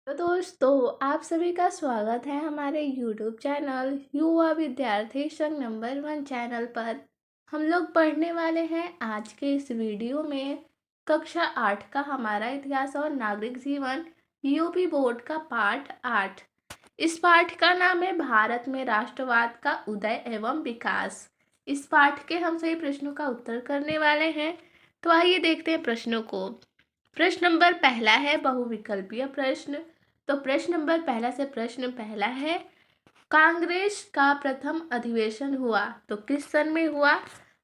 तो दोस्तों आप सभी का स्वागत है हमारे YouTube चैनल युवा विद्यार्थी संघ नंबर 1 चैनल पर। हम लोग पढ़ने वाले हैं आज के इस वीडियो में कक्षा 8 का हमारा इतिहास और नागरिक जीवन यूपी बोर्ड का पाठ 8। इस पाठ का नाम है भारत में राष्ट्रवाद का उदय एवं विकास। इस पाठ के हम सही प्रश्नों का उत्तर करने वाले हैं। तो आइए देखते हैं प्रश्नों को। प्रश्न नंबर पहला है बहुविकल्पीय प्रश्न। तो प्रश्न नंबर पहला से प्रश्न पहला है, कांग्रेस का प्रथम अधिवेशन हुआ तो किस सन में हुआ?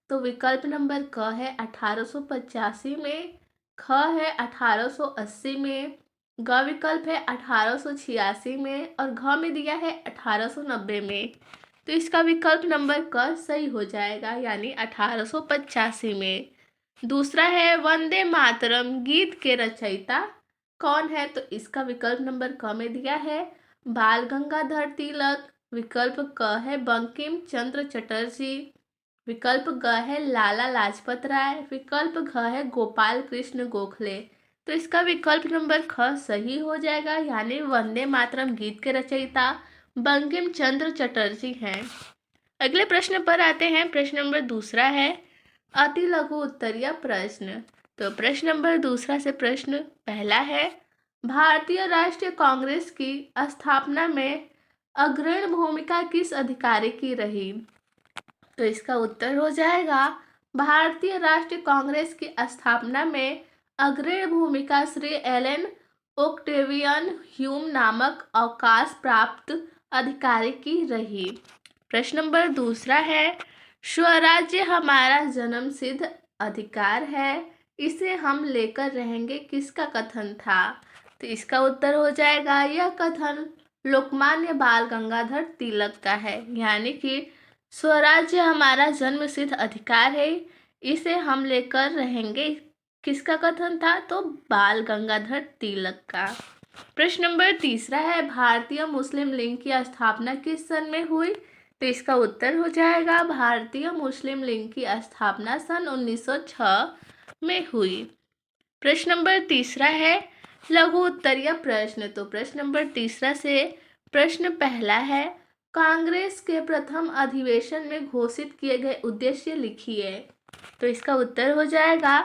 तो विकल्प नंबर क है 1885 में, ख है 1880 में, ग विकल्प है 1886 में और घ में दिया है 1890 में। तो इसका विकल्प नंबर क सही हो जाएगा, यानी 1885 में। दूसरा है वंदे मातरम गीत के रचयिता कौन है? तो इसका विकल्प नंबर क में दिया है बाल गंगाधर तिलक, विकल्प क है बंकिम चंद्र चटर्जी, विकल्प ग है लाला लाजपत राय, विकल्प घ है गोपाल कृष्ण गोखले। तो इसका विकल्प नंबर ख सही हो जाएगा, यानी वंदे मातरम गीत के रचयिता बंकिम चंद्र चटर्जी हैं। अगले प्रश्न पर आते हैं। प्रश्न नंबर दूसरा है अति लघु उत्तरीय प्रश्न। तो प्रश्न नंबर दूसरा से प्रश्न पहला है, भारतीय राष्ट्रीय कांग्रेस की स्थापना में अग्रणी भूमिका किस अधिकारी की रही? तो इसका उत्तर हो जाएगा भारतीय राष्ट्रीय कांग्रेस की स्थापना में अग्रणी भूमिका श्री एलन ओक्टेवियन ह्यूम नामक अवकाश प्राप्त अधिकारी की रही। प्रश्न नंबर दूसरा है, स्वराज्य हमारा जन्मसिद्ध अधिकार है, इसे हम लेकर रहेंगे किसका कथन था? तो इसका उत्तर हो जाएगा यह कथन लोकमान्य बाल गंगाधर तिलक का है, यानी कि स्वराज्य हमारा जन्मसिद्ध अधिकार है, इसे हम लेकर रहेंगे किसका कथन था? तो बाल गंगाधर तिलक का। प्रश्न नंबर तीसरा है, भारतीय मुस्लिम लीग की स्थापना किस सन में हुई? तो इसका उत्तर हो जाएगा भारतीय मुस्लिम लीग की स्थापना सन 1906 में हुई। प्रश्न नंबर तीसरा है लघु उत्तरीय प्रश्न। तो प्रश्न नंबर तीसरा से प्रश्न पहला है, कांग्रेस के प्रथम अधिवेशन में घोषित किए गए उद्देश्य लिखिए। तो इसका उत्तर हो जाएगा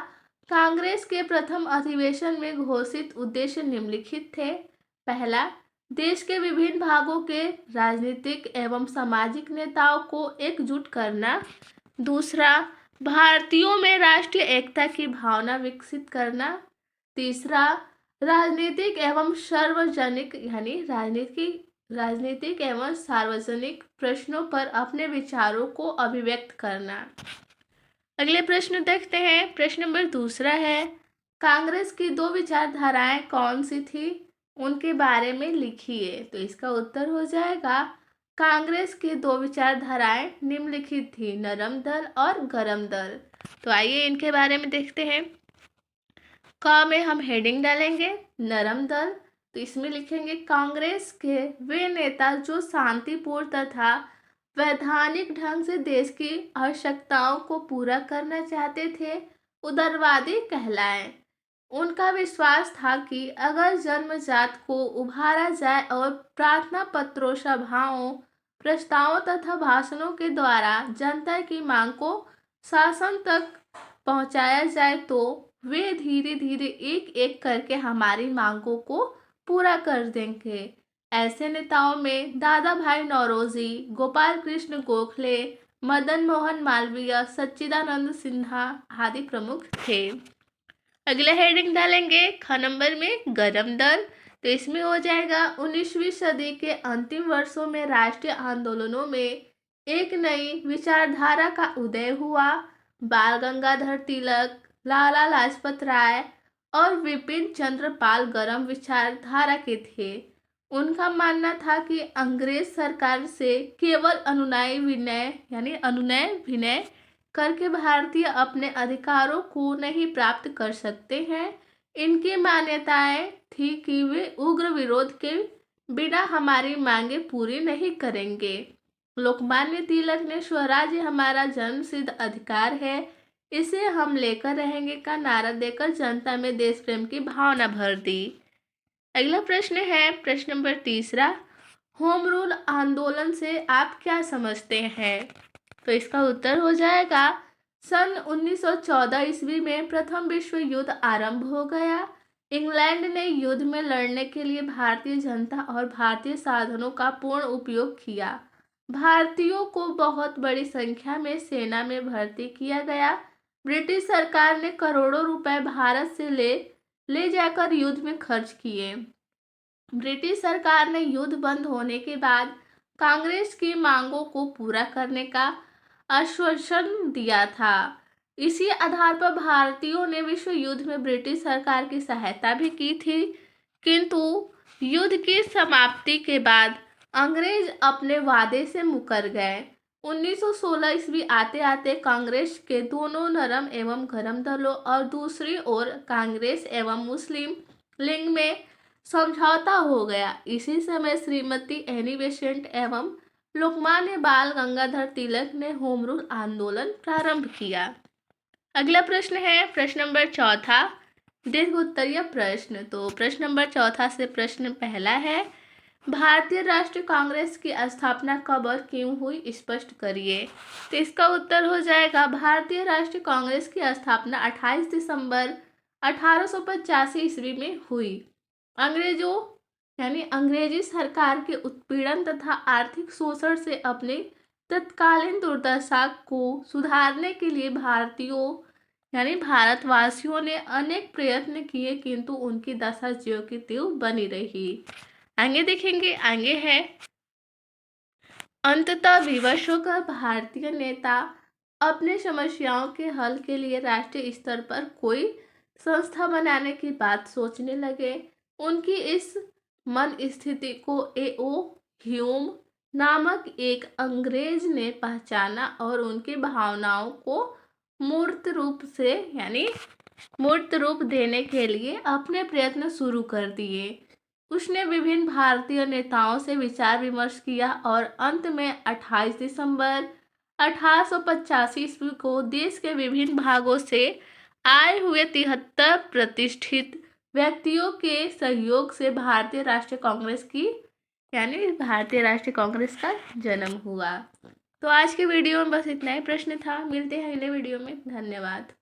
कांग्रेस के प्रथम अधिवेशन में घोषित उद्देश्य निम्नलिखित थे। पहला, देश के विभिन्न भागों के राजनीतिक एवं सामाजिक नेताओं को एकजुट करना। दूसरा, भारतीयों में राष्ट्रीय एकता की भावना विकसित करना। तीसरा, राजनीतिक एवं सार्वजनिक यानी राजनीतिक एवं सार्वजनिक प्रश्नों पर अपने विचारों को अभिव्यक्त करना। अगले प्रश्न देखते हैं। प्रश्न नंबर दूसरा है, कांग्रेस की दो विचारधाराएं कौन सी थी, उनके बारे में लिखिए। तो इसका उत्तर हो जाएगा कांग्रेस की दो विचारधाराएं निम्नलिखित थी, नरम दल और गरम दल। तो आइए इनके बारे में देखते हैं। क में हम हेडिंग डालेंगे नरम दल, तो इसमें लिखेंगे कांग्रेस के वे नेता जो शांतिपूर्ण तथा वैधानिक ढंग से देश की आवश्यकताओं को पूरा करना चाहते थे, उदारवादी कहलाए। उनका विश्वास था कि अगर जन्मजात को उभारा जाए और प्रार्थना पत्रों, सभाओं, प्रस्तावों तथा भाषणों के द्वारा जनता की मांग को शासन तक पहुंचाया जाए तो वे धीरे धीरे एक एक करके हमारी मांगों को पूरा कर देंगे। ऐसे नेताओं में दादा भाई नौरोजी, गोपाल कृष्ण गोखले, मदन मोहन मालवीय, सच्चिदानंद सिन्हा आदि प्रमुख थे। अगले हेडिंग डालेंगे ख नंबर में गरम दल, तो इसमें हो जाएगा 19वीं सदी के अंतिम वर्षों में राष्ट्रीय आंदोलनों में एक नई विचारधारा का उदय हुआ। बाल गंगाधर तिलक, लाला लाजपत राय और विपिन चंद्र पाल गरम विचारधारा के थे। उनका मानना था कि अंग्रेज सरकार से केवल अनुनय विनय करके भारतीय अपने अधिकारों को नहीं प्राप्त कर सकते हैं। इनकी मान्यताएं थी कि वे उग्र विरोध के बिना हमारी मांगे पूरी नहीं करेंगे। लोकमान्य तिलक ने स्वराज्य हमारा जन्मसिद्ध अधिकार है, इसे हम लेकर रहेंगे का नारा देकर जनता में देश प्रेम की भावना भर दी। अगला प्रश्न है प्रश्न नंबर तीसरा, होम रूल आंदोलन से आप क्या समझते हैं? तो इसका उत्तर हो जाएगा, सन 1914 ईस्वी में प्रथम विश्व युद्ध आरंभ हो गया। इंग्लैंड ने युद्ध में लड़ने के लिए भारतीय जनता और भारतीय साधनों का पूर्ण उपयोग किया। भारतीयों को बहुत बड़ी संख्या में सेना में भर्ती किया गया। ब्रिटिश सरकार ने करोड़ों रुपए भारत से ले जाकर युद्ध में खर्च किए। ब्रिटिश सरकार ने युद्ध बंद होने के बाद कांग्रेस की मांगों को पूरा करने का आश्वासन दिया था। इसी आधार पर भारतीयों ने विश्व युद्ध में ब्रिटिश सरकार की सहायता भी की थी, किंतु युद्ध की समाप्ति के बाद अंग्रेज अपने वादे से मुकर गए। 1916 ईस्वी आते आते कांग्रेस के दोनों नरम एवं गरम दलों और दूसरी ओर कांग्रेस एवं मुस्लिम लीग में समझौता हो गया। इसी समय श्रीमती एनी बेसेंट एवं लोकमान्य बाल गंगाधर तिलक ने होम रूल आंदोलन प्रारंभ किया। अगला प्रश्न है प्रश्न नंबर चौथा, दीर्घ उत्तरीय प्रश्न। तो प्रश्न नंबर चौथा से प्रश्न पहला है, भारतीय राष्ट्रीय कांग्रेस की स्थापना कब और क्यों हुई, स्पष्ट करिए। तो इसका उत्तर हो जाएगा, भारतीय राष्ट्रीय कांग्रेस की स्थापना 28 दिसंबर 1885 ईस्वी में हुई। अंग्रेजों यानी अंग्रेजी सरकार के उत्पीड़न तथा आर्थिक शोषण से अपने तत्कालीन दुर्दशा को सुधारने के लिए भारतीयों यानी भारतवासियों ने अनेक प्रयत्न किए, किंतु उनकी दशा ज्यों की त्यों बनी रही। आगे देखेंगे, आगे है, अंततः विवश होकर भारतीय नेता अपने समस्याओं के हल के लिए राष्ट्रीय स्तर पर कोई संस्था बनाने की बात सोचने लगे। उनकी इस मन स्थिति को ए.ओ. ह्यूम नामक एक अंग्रेज ने पहचाना और उनकी भावनाओं को मूर्त रूप देने के लिए अपने प्रयत्न शुरू कर दिए। उसने विभिन्न भारतीय नेताओं से विचार विमर्श किया और अंत में 28 दिसंबर 1885 ईस्वी को देश के विभिन्न भागों से आए हुए 73 प्रतिष्ठित व्यक्तियों के सहयोग से भारतीय राष्ट्रीय कांग्रेस का जन्म हुआ। तो आज के वीडियो में बस इतना ही प्रश्न था। मिलते हैं अगले वीडियो में। धन्यवाद।